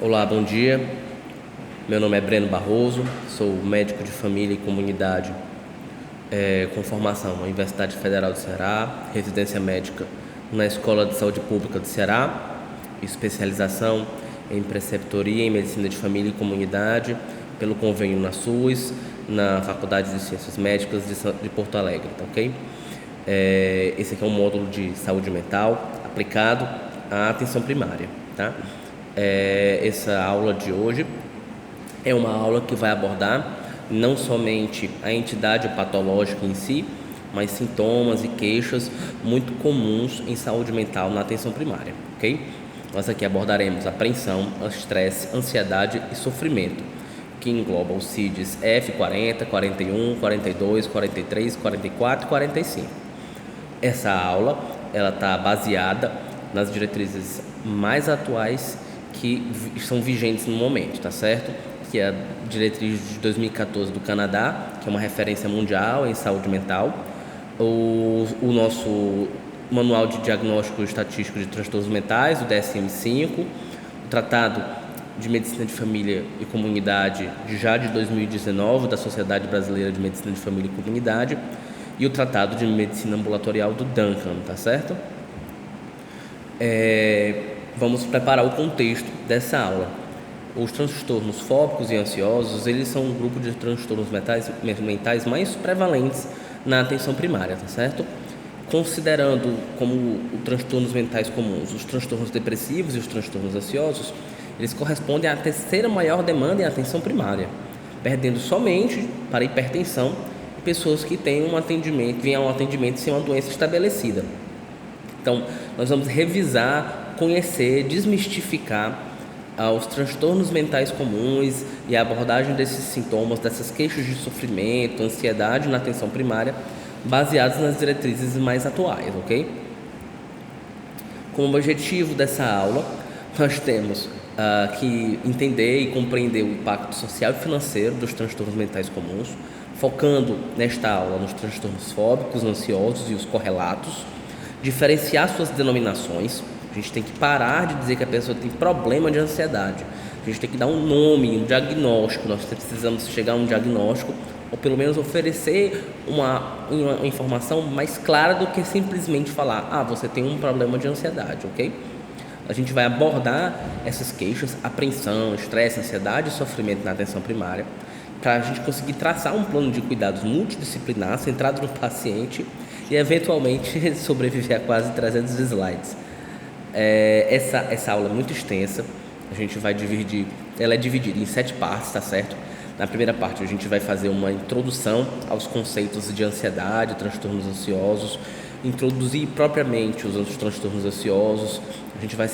Olá, bom dia. Meu nome é Breno Barroso, sou médico de família e comunidade com formação na Universidade Federal do Ceará, residência médica na Escola de Saúde Pública do Ceará, especialização em preceptoria em medicina de família e comunidade pelo convênio na SUS, na Faculdade de Ciências Médicas de Porto Alegre, tá ok? Esse aqui é um módulo de saúde mental aplicado à atenção primária, tá? Essa aula de hoje é uma aula que vai abordar não somente a entidade patológica em si, mas sintomas e queixas muito comuns em saúde mental na atenção primária, ok? Nós aqui abordaremos apreensão, estresse, ansiedade e sofrimento, que engloba os CIDs F40, 41, 42, 43, 44 e 45. Essa aula ela está baseada nas diretrizes mais atuais que estão vigentes no momento, tá certo? Que é a diretriz de 2014 do Canadá, que é uma referência mundial em saúde mental, o nosso Manual de Diagnóstico Estatístico de Transtornos Mentais, o DSM-5, o Tratado de Medicina de Família e Comunidade, já de 2019, da Sociedade Brasileira de Medicina de Família e Comunidade, e o Tratado de Medicina Ambulatorial do Duncan, tá certo? Vamos preparar o contexto dessa aula. Os transtornos fóbicos e ansiosos, eles são um grupo de transtornos mentais mais prevalentes na atenção primária, tá certo? Considerando como transtornos mentais comuns os transtornos depressivos e os transtornos ansiosos, eles correspondem à terceira maior demanda em atenção primária, perdendo somente para a hipertensão e pessoas que têm vêm a um atendimento sem uma doença estabelecida. Então, nós vamos revisar, conhecer, desmistificar os transtornos mentais comuns e a abordagem desses sintomas, dessas queixas de sofrimento, ansiedade na atenção primária, baseados nas diretrizes mais atuais, ok? Como objetivo dessa aula, nós temos que entender e compreender o impacto social e financeiro dos transtornos mentais comuns, focando nesta aula nos transtornos fóbicos, ansiosos e os correlatos, diferenciar suas denominações. A gente tem que parar de dizer que a pessoa tem problema de ansiedade. A gente tem que dar um nome, um diagnóstico. Nós precisamos chegar a um diagnóstico, ou pelo menos oferecer uma informação mais clara do que simplesmente falar: você tem um problema de ansiedade, ok? A gente vai abordar essas queixas, apreensão, estresse, ansiedade e sofrimento na atenção primária, para a gente conseguir traçar um plano de cuidados multidisciplinar, centrado no paciente e, eventualmente, sobreviver a quase 300 slides. Essa aula é muito extensa, ela é dividida em 7 partes, tá certo? Na primeira parte a gente vai fazer uma introdução aos conceitos de ansiedade, transtornos ansiosos, introduzir propriamente os transtornos ansiosos. A gente vai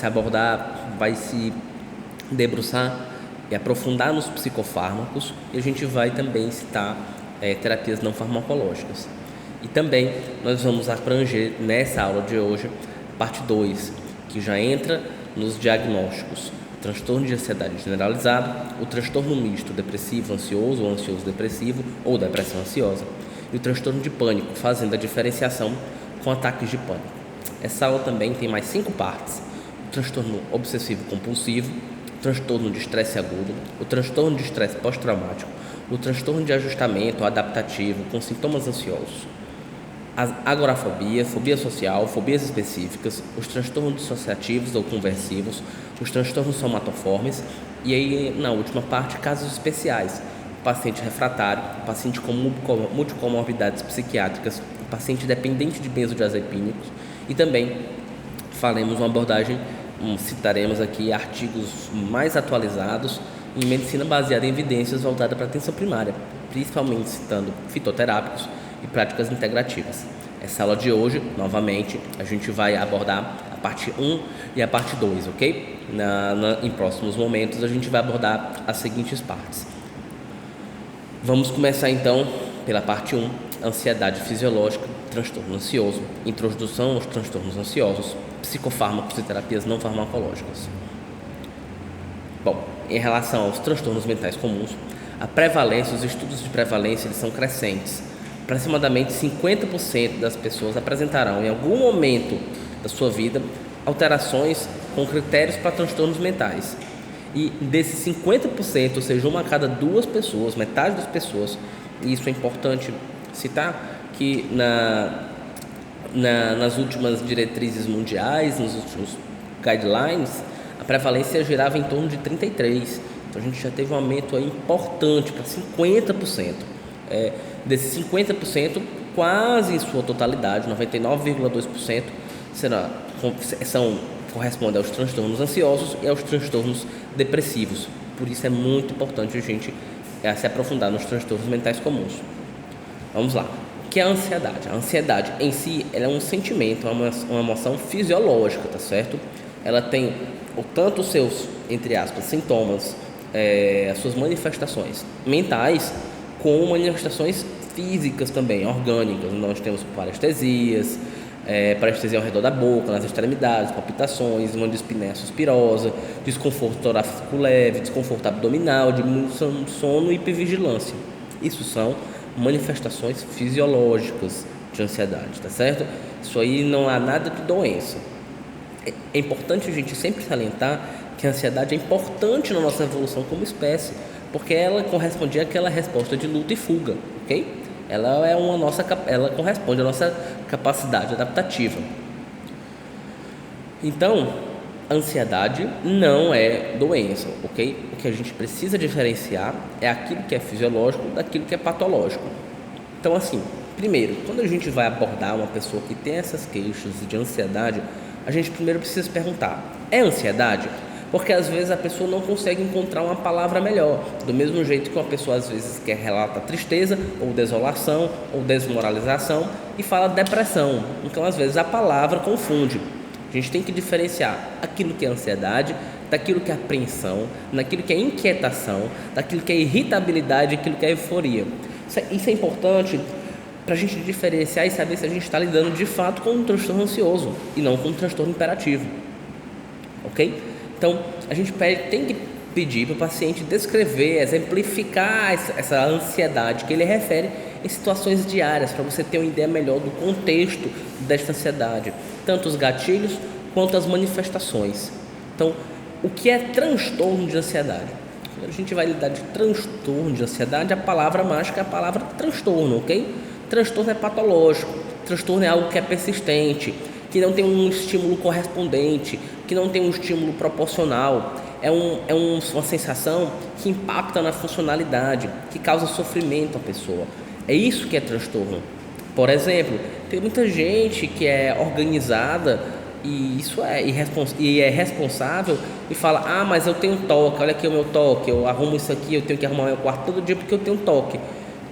se debruçar e aprofundar nos psicofármacos, e a gente vai também citar terapias não farmacológicas. E também nós vamos abranger nessa aula de hoje a parte 2, que já entra nos diagnósticos: transtorno de ansiedade generalizado, o transtorno misto depressivo ansioso ou ansioso depressivo ou depressão ansiosa, e o transtorno de pânico, fazendo a diferenciação com ataques de pânico. Essa aula também tem mais 5 partes: o transtorno obsessivo compulsivo, o transtorno de estresse agudo, o transtorno de estresse pós-traumático, o transtorno de ajustamento adaptativo com sintomas ansiosos, a agorafobia, fobia social, fobias específicas, os transtornos dissociativos ou conversivos, os transtornos somatoformes e aí, na última parte, casos especiais: o paciente refratário, o paciente com multicomorbidades psiquiátricas, o paciente dependente de benzodiazepínicos. E também citaremos aqui artigos mais atualizados em medicina baseada em evidências voltada para a atenção primária, principalmente citando fitoterápicos e práticas integrativas. Essa aula de hoje, novamente, a gente vai abordar a parte 1 e a parte 2, ok? Em próximos momentos a gente vai abordar as seguintes partes. Vamos começar então pela parte 1, ansiedade fisiológica, transtorno ansioso, introdução aos transtornos ansiosos, psicofármacos e terapias não farmacológicas. Bom, em relação aos transtornos mentais comuns, a prevalência, os estudos de prevalência, eles são crescentes. Aproximadamente 50% das pessoas apresentarão em algum momento da sua vida alterações com critérios para transtornos mentais. E desses 50%, ou seja, uma a cada 2 pessoas, metade das pessoas, e isso é importante citar, que nas últimas diretrizes mundiais, nos últimos guidelines, a prevalência girava em torno de 33%. Então a gente já teve um aumento aí importante para 50%. Desses 50%, quase em sua totalidade, 99,2%, corresponde aos transtornos ansiosos e aos transtornos depressivos. Por isso é muito importante a gente se aprofundar nos transtornos mentais comuns. Vamos lá. O que é a ansiedade? A ansiedade em si, ela é um sentimento, uma emoção fisiológica, tá certo? Ela tem tanto os seus, entre aspas, sintomas, as suas manifestações mentais, como manifestações físicas também, orgânicas. Nós temos parestesias, parestesia ao redor da boca, nas extremidades, palpitações, uma dispneia suspirosa, desconforto torácico leve, desconforto abdominal, diminuição do sono e hipervigilância. Isso são manifestações fisiológicas de ansiedade, tá certo? Isso aí não há nada de doença. É importante a gente sempre salientar que a ansiedade é importante na nossa evolução como espécie, porque ela corresponde àquela resposta de luta e fuga, ok? Ela corresponde à nossa capacidade adaptativa. Então, a ansiedade não é doença, ok? O que a gente precisa diferenciar é aquilo que é fisiológico daquilo que é patológico. Então, assim, primeiro, quando a gente vai abordar uma pessoa que tem essas queixas de ansiedade, a gente primeiro precisa se perguntar: é ansiedade? Porque às vezes a pessoa não consegue encontrar uma palavra melhor. Do mesmo jeito que uma pessoa às vezes relata tristeza, ou desolação, ou desmoralização, e fala depressão. Então às vezes a palavra confunde. A gente tem que diferenciar aquilo que é ansiedade, daquilo que é apreensão, daquilo que é inquietação, daquilo que é irritabilidade, daquilo que é euforia. Isso é importante para a gente diferenciar e saber se a gente está lidando de fato com um transtorno ansioso e não com um transtorno hiperativo. Ok? Então, a gente tem que pedir para o paciente descrever, exemplificar essa ansiedade que ele refere em situações diárias, para você ter uma ideia melhor do contexto desta ansiedade, tanto os gatilhos quanto as manifestações. Então, o que é transtorno de ansiedade? Quando a gente vai lidar de transtorno de ansiedade, a palavra mágica é a palavra transtorno, ok? Transtorno é patológico, transtorno é algo que é persistente, que não tem um estímulo correspondente, que não tem um estímulo proporcional, é uma sensação que impacta na funcionalidade, que causa sofrimento à pessoa. É isso que é transtorno. Por exemplo, tem muita gente que é organizada e é responsável e fala: mas eu tenho toque, olha aqui o meu toque, eu arrumo isso aqui, eu tenho que arrumar meu quarto todo dia porque eu tenho toque.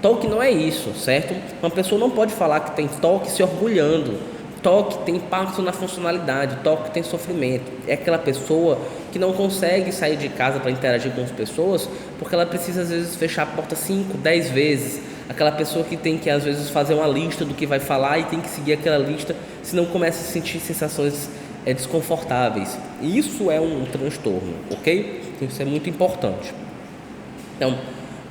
Toque não é isso, certo? Uma pessoa não pode falar que tem toque se orgulhando. Toque tem impacto na funcionalidade, toque tem sofrimento. É aquela pessoa que não consegue sair de casa para interagir com as pessoas porque ela precisa às vezes fechar a porta 5, 10 vezes. Aquela pessoa que tem que às vezes fazer uma lista do que vai falar e tem que seguir aquela lista, senão começa a sentir sensações desconfortáveis. E isso é um transtorno, ok? Isso é muito importante. Então,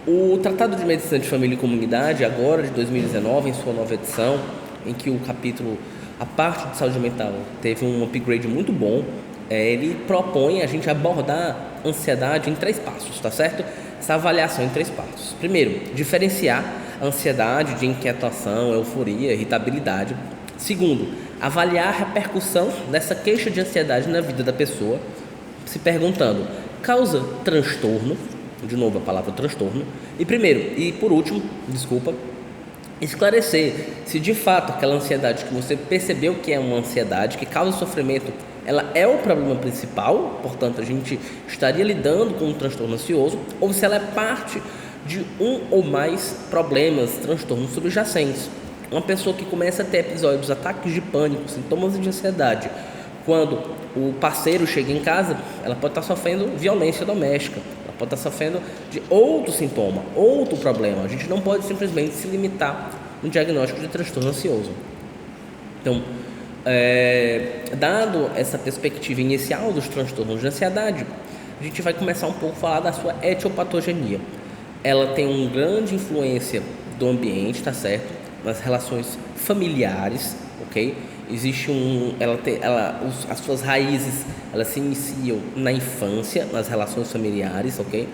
o Tratado de Medicina de Família e Comunidade, agora de 2019, em sua nova edição, em que o capítulo, a parte de saúde mental, teve um upgrade muito bom, ele propõe a gente abordar a ansiedade em 3 passos, tá certo? Essa avaliação em 3 passos. Primeiro, diferenciar a ansiedade de inquietação, euforia, irritabilidade. Segundo, avaliar a repercussão dessa queixa de ansiedade na vida da pessoa, se perguntando: causa transtorno? De novo a palavra transtorno. E por último, esclarecer se de fato aquela ansiedade que você percebeu que é uma ansiedade que causa sofrimento, ela é o problema principal, portanto a gente estaria lidando com um transtorno ansioso, ou se ela é parte de um ou mais problemas, transtornos subjacentes. Uma pessoa que começa a ter episódios, ataques de pânico, sintomas de ansiedade, quando o parceiro chega em casa, ela pode estar sofrendo violência doméstica, ela pode estar sofrendo de outro sintoma, outro problema. A gente não pode simplesmente se limitar no diagnóstico de transtorno ansioso. Então, dado essa perspectiva inicial dos transtornos de ansiedade, a gente vai começar um pouco a falar da sua etiopatogenia. Ela tem uma grande influência do ambiente, tá certo? Nas relações familiares, ok? existe as suas raízes, elas se iniciam na infância, nas relações familiares, ok?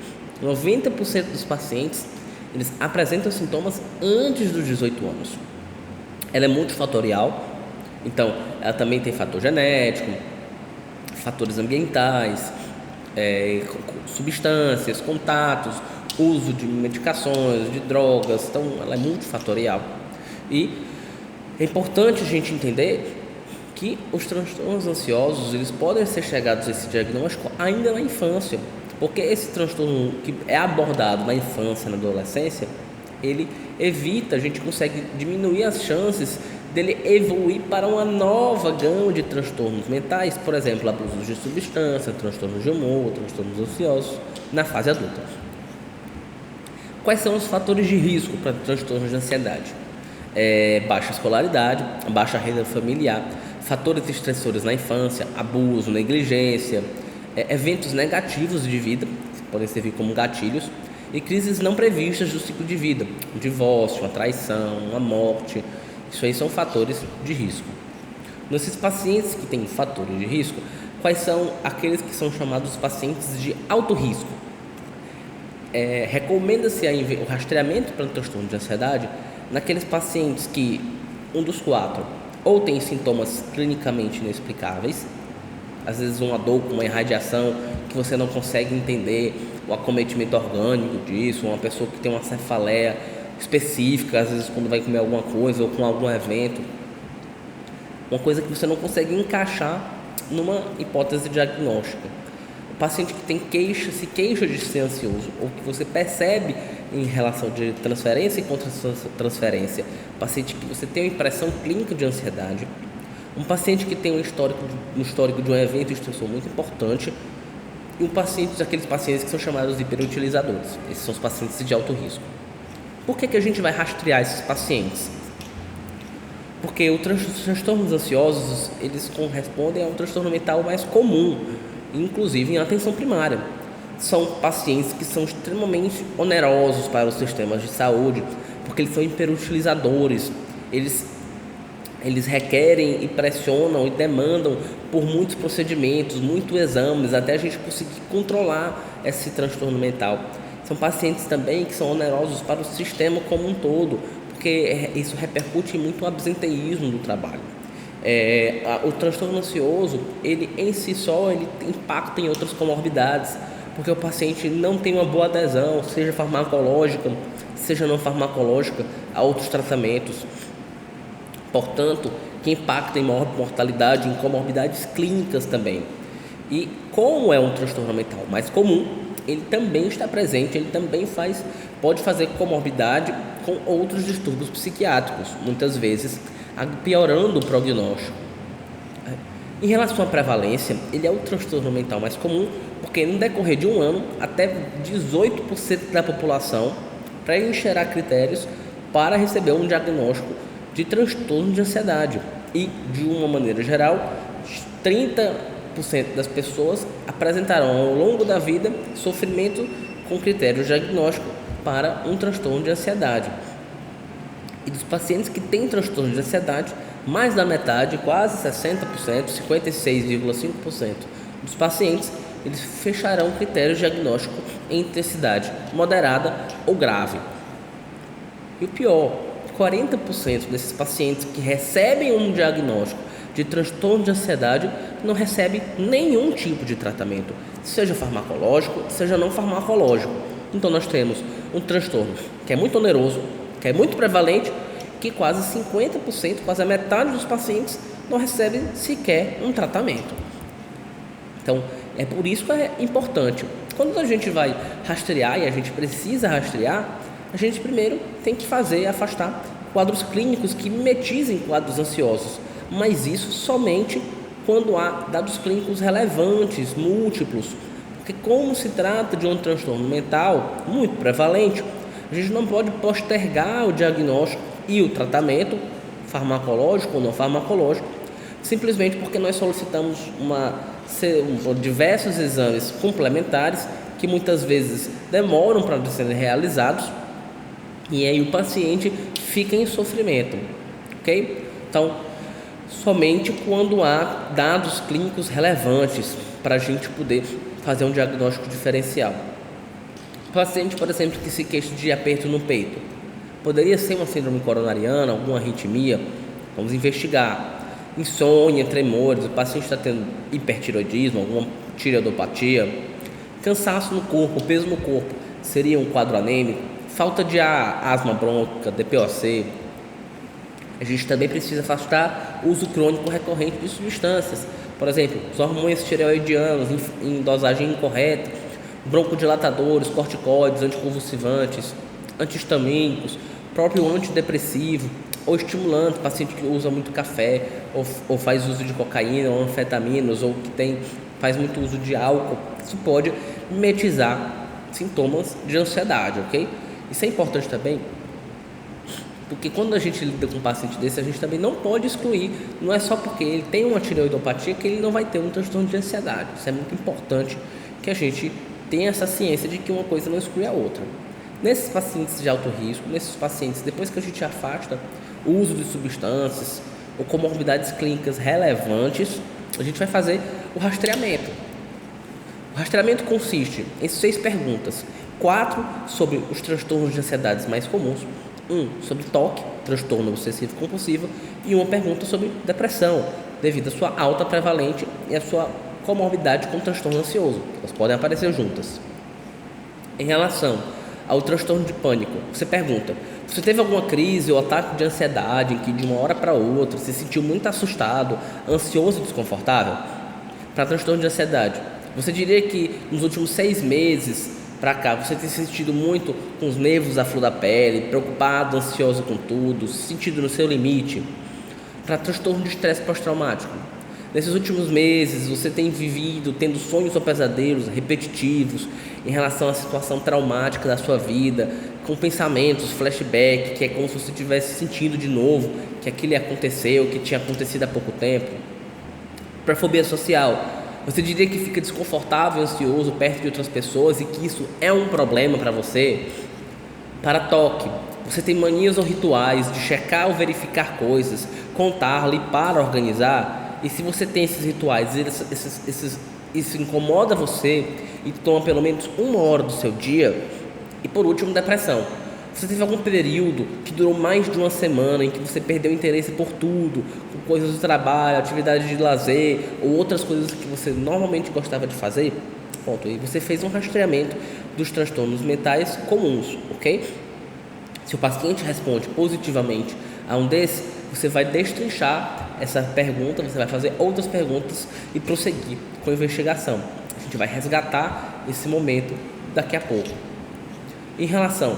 90% dos pacientes, eles apresentam sintomas antes dos 18 anos. Ela é multifatorial, então ela também tem fator genético, fatores ambientais, substâncias, contatos, uso de medicações, de drogas, então ela é multifatorial. E é importante a gente entender que os transtornos ansiosos, eles podem ser chegados a esse diagnóstico ainda na infância, porque esse transtorno que é abordado na infância, na adolescência, ele evita, a gente consegue diminuir as chances dele evoluir para uma nova gama de transtornos mentais, por exemplo, abusos de substância, transtornos de humor, transtornos ansiosos, na fase adulta. Quais são os fatores de risco para transtornos de ansiedade? Baixa escolaridade, baixa renda familiar, fatores estressores na infância, abuso, negligência, eventos negativos de vida, que podem servir como gatilhos, e crises não previstas do ciclo de vida, um divórcio, uma traição, uma morte. Isso aí são fatores de risco. Nesses pacientes que têm fatores de risco, quais são aqueles que são chamados pacientes de alto risco? Recomenda-se o rastreamento para o transtorno de ansiedade naqueles pacientes que, um dos quatro, ou tem sintomas clinicamente inexplicáveis, às vezes uma dor com uma irradiação que você não consegue entender o acometimento orgânico disso, uma pessoa que tem uma cefaleia específica, às vezes quando vai comer alguma coisa ou com algum evento, uma coisa que você não consegue encaixar numa hipótese diagnóstica. O paciente que se queixa de ser ansioso, ou que você percebe em relação de transferência e contra-transferência, paciente que você tem uma impressão clínica de ansiedade, um paciente que tem um histórico de um evento estressor muito importante, e aqueles pacientes que são chamados de hiperutilizadores. Esses são os pacientes de alto risco. Por que a gente vai rastrear esses pacientes? Porque os transtornos ansiosos, eles correspondem a um transtorno mental mais comum, inclusive em atenção primária. São pacientes que são extremamente onerosos para os sistemas de saúde, porque eles são hiperutilizadores, eles requerem e pressionam e demandam por muitos procedimentos, muitos exames, até a gente conseguir controlar esse transtorno mental. São pacientes também que são onerosos para o sistema como um todo, porque isso repercute muito no absenteísmo do trabalho. O transtorno ansioso, ele em si só, ele impacta em outras comorbidades, porque o paciente não tem uma boa adesão, seja farmacológica, seja não farmacológica, a outros tratamentos. Portanto, que impacta em maior mortalidade, em comorbidades clínicas também. E como é um transtorno mental mais comum, ele também está presente, ele também pode fazer comorbidade com outros distúrbios psiquiátricos, muitas vezes piorando o prognóstico. Em relação à prevalência, ele é o transtorno mental mais comum, porque no decorrer de um ano, até 18% da população preencherá critérios para receber um diagnóstico de transtorno de ansiedade. E, de uma maneira geral, 30% das pessoas apresentarão ao longo da vida sofrimento com critério diagnóstico para um transtorno de ansiedade. E dos pacientes que têm transtorno de ansiedade, mais da metade, quase 60%, 56,5% dos pacientes, eles fecharão critério diagnóstico em intensidade moderada ou grave. E o pior, 40% desses pacientes que recebem um diagnóstico de transtorno de ansiedade não recebem nenhum tipo de tratamento, seja farmacológico, seja não farmacológico. Então nós temos um transtorno que é muito oneroso, que é muito prevalente, que quase 50%, quase a metade dos pacientes não recebem sequer um tratamento. Então é por isso que é importante, quando a gente vai rastrear, e a gente precisa rastrear, a gente primeiro tem que afastar quadros clínicos que mimetizem quadros ansiosos, mas isso somente quando há dados clínicos relevantes, múltiplos, porque como se trata de um transtorno mental muito prevalente, a gente não pode postergar o diagnóstico e o tratamento farmacológico ou não farmacológico, simplesmente porque nós solicitamos diversos exames complementares que muitas vezes demoram para serem realizados, e aí o paciente fica em sofrimento, ok? Então, somente quando há dados clínicos relevantes para a gente poder fazer um diagnóstico diferencial. O paciente, por exemplo, que se queixa de aperto no peito, poderia ser uma síndrome coronariana, alguma arritmia. Vamos investigar. Insônia, tremores, o paciente está tendo hipertiroidismo, alguma tireoidopatia. Cansaço no corpo, peso no corpo, seria um quadro anêmico. Falta de ar, asma brônquica, DPOC. A gente também precisa afastar o uso crônico recorrente de substâncias. Por exemplo, os hormônios tireoidianos em dosagem incorreta, broncodilatadores, corticoides, anticonvulsivantes, antihistamínicos, próprio antidepressivo ou estimulante, paciente que usa muito café ou faz uso de cocaína ou anfetaminas ou que faz muito uso de álcool. Isso pode mimetizar sintomas de ansiedade, ok? Isso é importante também, porque quando a gente lida com um paciente desse, a gente também não pode excluir, não é só porque ele tem uma tireoidopatia que ele não vai ter um transtorno de ansiedade. Isso é muito importante que a gente tenha essa ciência de que uma coisa não exclui a outra. Nesses pacientes de alto risco, nesses pacientes, depois que a gente afasta o uso de substâncias ou comorbidades clínicas relevantes, a gente vai fazer o rastreamento. O rastreamento consiste em 6 perguntas: 4 sobre os transtornos de ansiedades mais comuns, 1 sobre TOC, transtorno obsessivo compulsivo, e 1 pergunta sobre depressão, devido à sua alta prevalência e à sua comorbidade com transtorno ansioso. Elas podem aparecer juntas. Em relação ao transtorno de pânico, você pergunta: você teve alguma crise ou ataque de ansiedade em que de uma hora para outra se sentiu muito assustado, ansioso e desconfortável? Para transtorno de ansiedade, você diria que nos últimos 6 meses para cá você tem se sentido muito com os nervos à flor da pele, preocupado, ansioso com tudo, se sentido no seu limite? Para transtorno de estresse pós-traumático, nesses últimos meses você tem vivido tendo sonhos ou pesadelos repetitivos em relação à situação traumática da sua vida, com pensamentos, flashback, que é como se você tivesse sentido de novo que aquilo aconteceu, que tinha acontecido há pouco tempo? Para fobia social, você diria que fica desconfortável, ansioso perto de outras pessoas e que isso é um problema para você? Para toque, você tem manias ou rituais de checar ou verificar coisas, contar, limpar, organizar? E se você tem esses rituais, isso incomoda você e toma pelo menos 1 hora do seu dia? E por último, depressão. Você teve algum período que durou mais de 1 semana em que você perdeu interesse por tudo, por coisas do trabalho, atividades de lazer ou outras coisas que você normalmente gostava de fazer? Ponto. E você fez um rastreamento dos transtornos mentais comuns, ok? Se o paciente responde positivamente a um desses, você vai destrinchar essa pergunta, você vai fazer outras perguntas e prosseguir com a investigação. A gente vai resgatar esse momento daqui a pouco. Em relação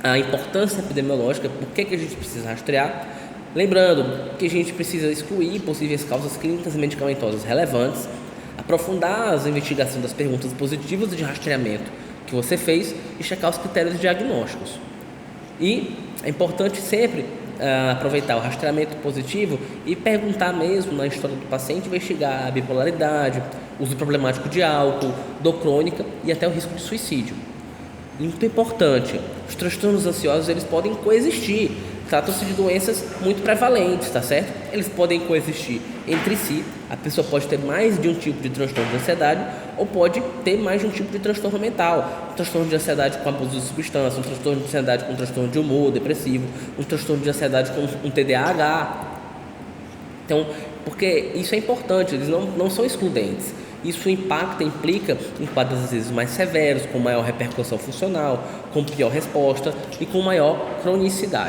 à importância epidemiológica, por que a gente precisa rastrear? Lembrando que a gente precisa excluir possíveis causas clínicas e medicamentosas relevantes, aprofundar as investigações das perguntas positivas de rastreamento que você fez e checar os critérios diagnósticos. E é importante sempre aproveitar o rastreamento positivo e perguntar mesmo na história do paciente, investigar a bipolaridade, uso problemático de álcool, dor crônica e até o risco de suicídio. Muito importante, os transtornos ansiosos eles podem coexistir, tratam-se de doenças muito prevalentes, tá certo? Eles podem coexistir entre si, a pessoa pode ter mais de um tipo de transtorno de ansiedade ou pode ter mais de um tipo de transtorno mental, um transtorno de ansiedade com abuso de substância, um transtorno de ansiedade com transtorno de humor depressivo, um transtorno de ansiedade com um TDAH. Então, porque isso é importante, eles não são excludentes. Isso implica em quadros às vezes mais severos, com maior repercussão funcional, com pior resposta e com maior cronicidade.